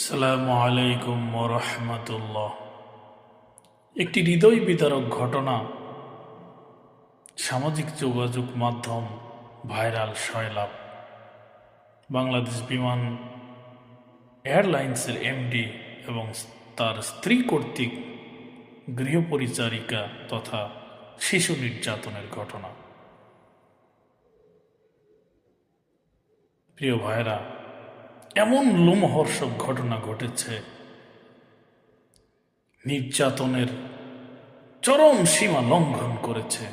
আসসালামু আলাইকুম ওয়া রাহমাতুল্লাহ। একটি হৃদয় বিদারক ঘটনা সামাজিক যোগাযোগ মাধ্যম ভাইরাল সয়লাব। বাংলাদেশ বিমান এয়ারলাইন্সের এমডি এবং তার স্ত্রী কর্তৃক গৃহপরিচারিকা তথা শিশু নির্যাতনের ঘটনা। প্রিয় ভাইরা, এমন লোমহর্ষক ঘটনা ঘটেছে, নির্যাতনের চরম সীমা লঙ্ঘন করেছে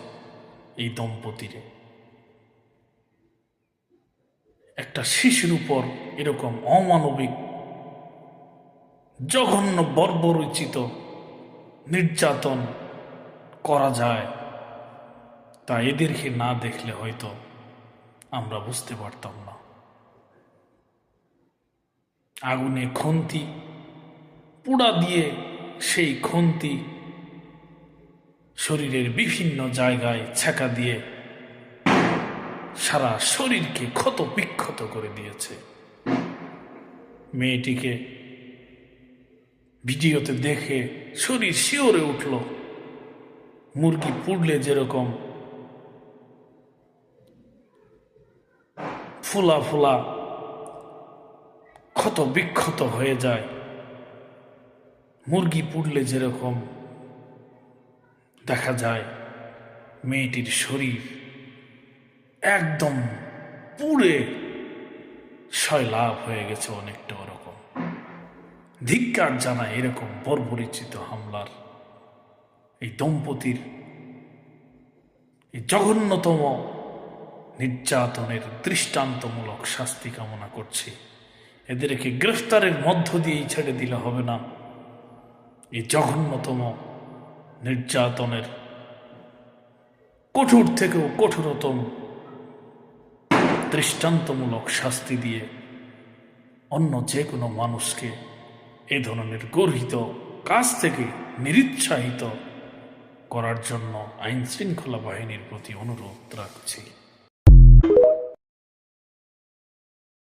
এই দম্পতিরে। একটা শিশুর উপর এরকম অমানবিক জঘন্য বর্বরচিত নির্যাতন করা যায়, তা এদেরকে না দেখলে হয়তো আমরা বুঝতে পারতাম না। আগুনে খন্তি পোড়া দিয়ে সেই খন্তি শরীরের বিভিন্ন জায়গায় ছেঁকা দিয়ে সারা শরীরকে ক্ষত বিক্ষত করে দিয়েছে। মেয়েটিকে ভিডিওতে দেখে শরীর শিওরে উঠল। মুরগি পুড়লে যেরকম ফুলা ফুলা ক্ষত বিক্ষত হয়ে যায়, মুরগি পুড়লে যেরকম দেখা যায় মেয়েটির শরীর একদম পুড়ে সয়লাভ হয়ে গেছে অনেকটা ওরকম। ধিক্কার জানায় এরকম বর্বরিচিত হামলার এই দম্পতির এই জঘন্যতম নির্যাতনের দৃষ্টান্তমূলক শাস্তি কামনা করছি। এদেরকে গ্রেফতারের মধ্য দিয়েই ছেড়ে দিলে হবে না, এই জঘন্যতম নির্যাতনের কঠোর থেকেও কঠোরতম দৃষ্টান্তমূলক শাস্তি দিয়ে অন্য যে কোনো মানুষকে এ ধরনের গর্হিত কাজ থেকে নিরুৎসাহিত করার জন্য আইন শৃঙ্খলা বাহিনীর প্রতি অনুরোধ রাখছি।